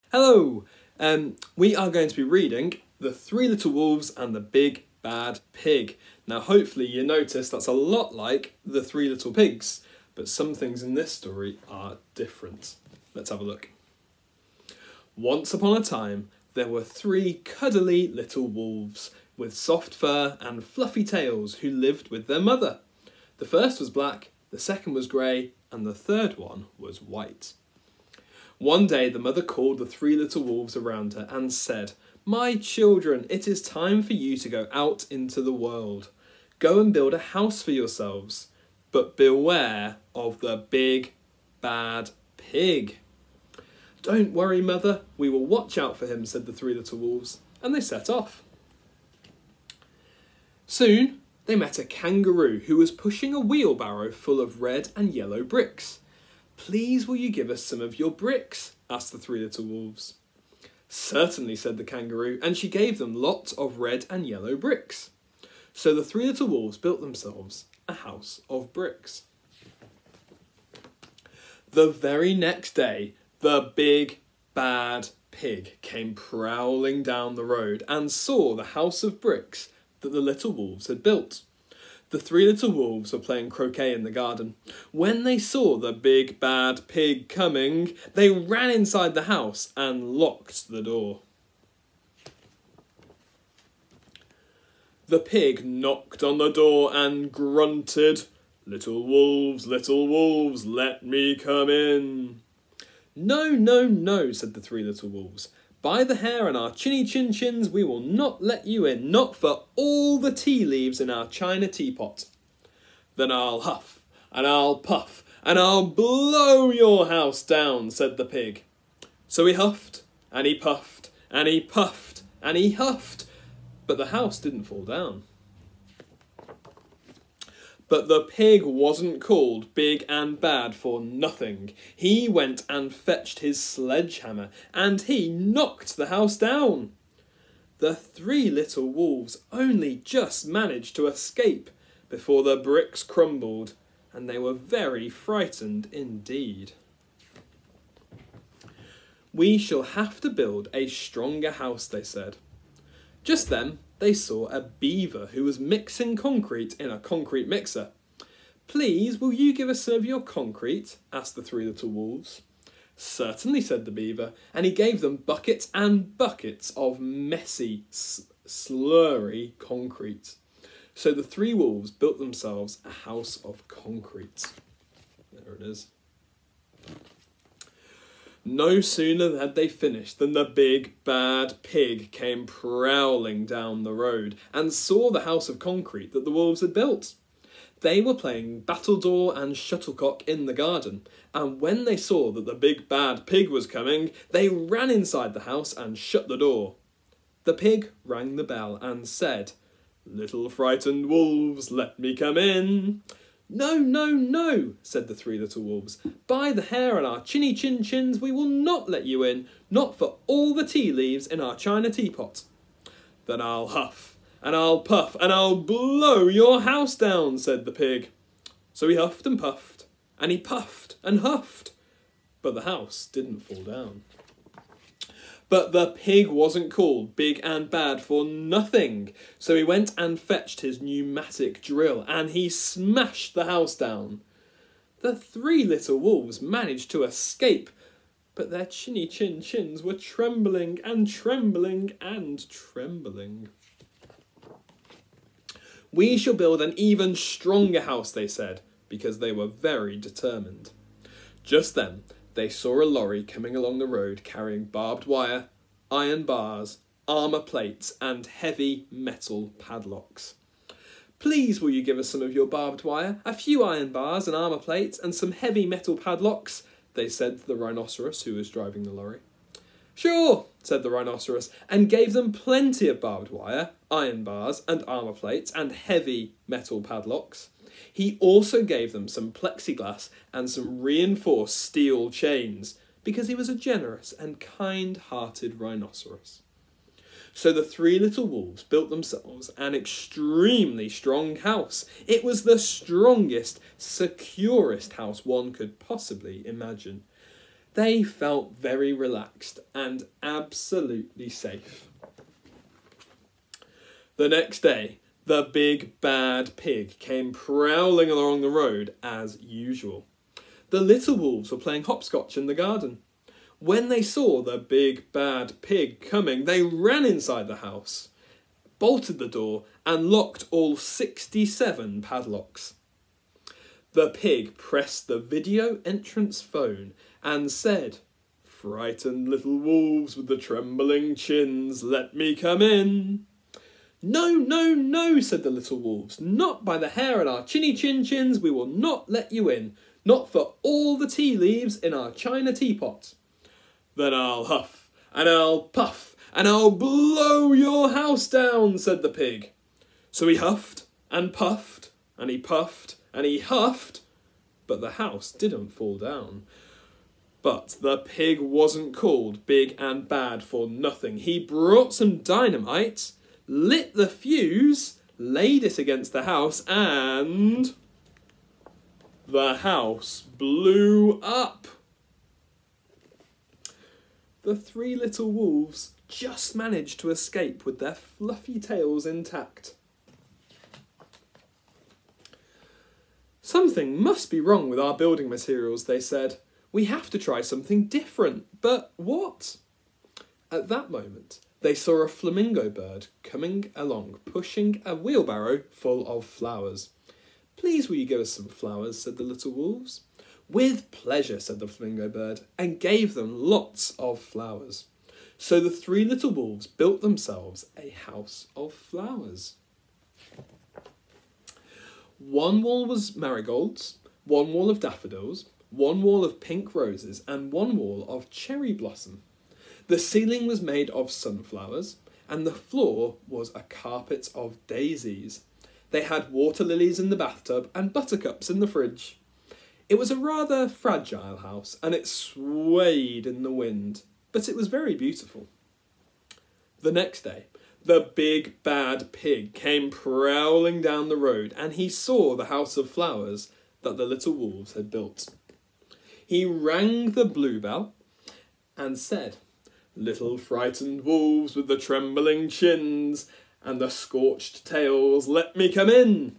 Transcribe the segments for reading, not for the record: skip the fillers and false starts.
Hello! We are going to be reading The Three Little Wolves and the Big Bad Pig. Now hopefully you notice that's a lot like The Three Little Pigs, but some things in this story are different. Let's have a look. Once upon a time, there were three cuddly little wolves with soft fur and fluffy tails who lived with their mother. The first was black, the second was grey, and the third one was white. One day the mother called the three little wolves around her and said, "My children, it is time for you to go out into the world. Go and build a house for yourselves, but beware of the big bad pig." "Don't worry, mother, we will watch out for him," said the three little wolves, and they set off. Soon they met a kangaroo who was pushing a wheelbarrow full of red and yellow bricks. "Please will you give us some of your bricks?" asked the three little wolves. "Certainly," said the kangaroo, and she gave them lots of red and yellow bricks. So the three little wolves built themselves a house of bricks. The very next day, the big bad pig came prowling down the road and saw the house of bricks that the little wolves had built. The three little wolves were playing croquet in the garden. When they saw the big bad pig coming, they ran inside the house and locked the door. The pig knocked on the door and grunted, little wolves, let me come in." "No, no, no," said the three little wolves. "By the hair on our chinny chin chins, we will not let you in, not for all the tea leaves in our china teapot." "Then I'll huff, and I'll puff, and I'll blow your house down," said the pig. So he huffed, and he puffed, and he puffed, and he huffed, but the house didn't fall down. But the pig wasn't called big and bad for nothing. He went and fetched his sledgehammer, and he knocked the house down. The three little wolves only just managed to escape before the bricks crumbled, and they were very frightened indeed. "We shall have to build a stronger house," they said. Just then they saw a beaver who was mixing concrete in a concrete mixer. "Please, will you give us some of your concrete?" asked the three little wolves. "Certainly," said the beaver, and he gave them buckets and buckets of messy, slurry concrete. So the three wolves built themselves a house of concrete. There it is. No sooner had they finished than the big bad pig came prowling down the road and saw the house of concrete that the wolves had built. They were playing battledore and shuttlecock in the garden, and when they saw that the big bad pig was coming, they ran inside the house and shut the door. The pig rang the bell and said, "Little frightened wolves, let me come in." "No, no, no," said the three little wolves. "By the hair on our chinny chin chins, we will not let you in, not for all the tea leaves in our china teapot." "Then I'll huff, and I'll puff, and I'll blow your house down," said the pig. So he huffed and puffed, and he puffed and huffed, but the house didn't fall down. But the pig wasn't called big and bad for nothing, so he went and fetched his pneumatic drill, and he smashed the house down. The three little wolves managed to escape, but their chinny chin chins were trembling and trembling and trembling. "We shall build an even stronger house," they said, because they were very determined. Just then they saw a lorry coming along the road carrying barbed wire, iron bars, armour plates and heavy metal padlocks. "Please will you give us some of your barbed wire, a few iron bars and armour plates and some heavy metal padlocks?" they said to the rhinoceros who was driving the lorry. "Sure," said the rhinoceros, and gave them plenty of barbed wire, iron bars and armour plates and heavy metal padlocks. He also gave them some plexiglass and some reinforced steel chains, because he was a generous and kind-hearted rhinoceros. So the three little wolves built themselves an extremely strong house. It was the strongest, securest house one could possibly imagine. They felt very relaxed and absolutely safe. The next day, the big bad pig came prowling along the road as usual. The little wolves were playing hopscotch in the garden. When they saw the big bad pig coming, they ran inside the house, bolted the door, and locked all 67 padlocks. The pig pressed the video entrance phone and said, "Frightened little wolves with the trembling chins, let me come in." "No, no, no," said the little wolves. "Not by the hair on our chinny chin chins, we will not let you in. Not for all the tea leaves in our china teapot." "Then I'll huff, and I'll puff, and I'll blow your house down," said the pig. So he huffed, and puffed, and he puffed, and he huffed, but the house didn't fall down. But the pig wasn't called Big and Bad for nothing. He brought some dynamite, lit the fuse, laid it against the house, and the house blew up. The three little wolves just managed to escape with their fluffy tails intact. "Something must be wrong with our building materials," they said. "We have to try something different, but what?" At that moment, they saw a flamingo bird coming along, pushing a wheelbarrow full of flowers. "Please will you give us some flowers?" said the little wolves. "With pleasure," said the flamingo bird, and gave them lots of flowers. So the three little wolves built themselves a house of flowers. One wall was marigolds, one wall of daffodils, one wall of pink roses, and one wall of cherry blossom. The ceiling was made of sunflowers, and the floor was a carpet of daisies. They had water lilies in the bathtub and buttercups in the fridge. It was a rather fragile house, and it swayed in the wind, but it was very beautiful. The next day, the big bad pig came prowling down the road, and he saw the house of flowers that the little wolves had built. He rang the bluebell and said, "Little frightened wolves with the trembling chins and the scorched tails, let me come in."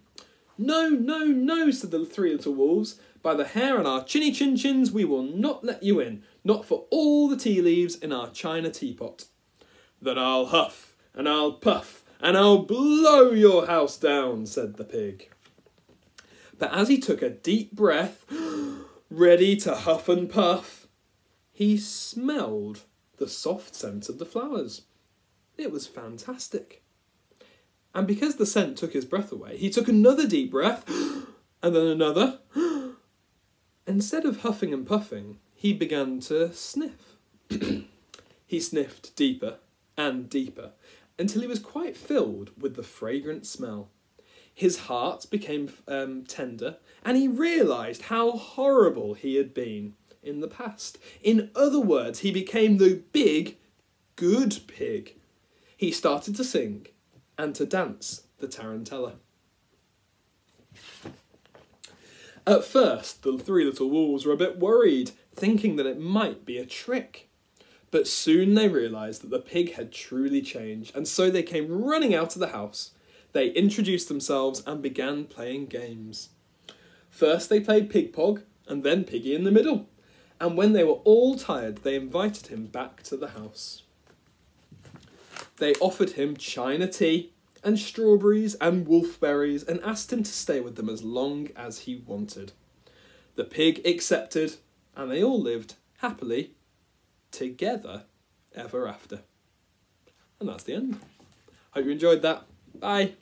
"No, no, no," said the three little wolves. "By the hair on our chinny chin chins, we will not let you in. Not for all the tea leaves in our china teapot." "Then I'll huff, and I'll puff, and I'll blow your house down," said the pig. But as he took a deep breath, ready to huff and puff, he smelled the soft scent of the flowers. It was fantastic. And because the scent took his breath away, he took another deep breath, and then another. Instead of huffing and puffing, he began to sniff. He sniffed deeper and deeper, until he was quite filled with the fragrant smell. His heart became tender, and he realised how horrible he had been in the past. In other words, he became the big, good pig. He started to sing and to dance the tarantella. At first, the three little wolves were a bit worried, thinking that it might be a trick. But soon they realised that the pig had truly changed, and so they came running out of the house. They introduced themselves and began playing games. First they played Pig Pog, and then Piggy in the Middle. And when they were all tired, they invited him back to the house. They offered him china tea and strawberries and wolfberries and asked him to stay with them as long as he wanted. The pig accepted, and they all lived happily together ever after. And that's the end. Hope you enjoyed that. Bye.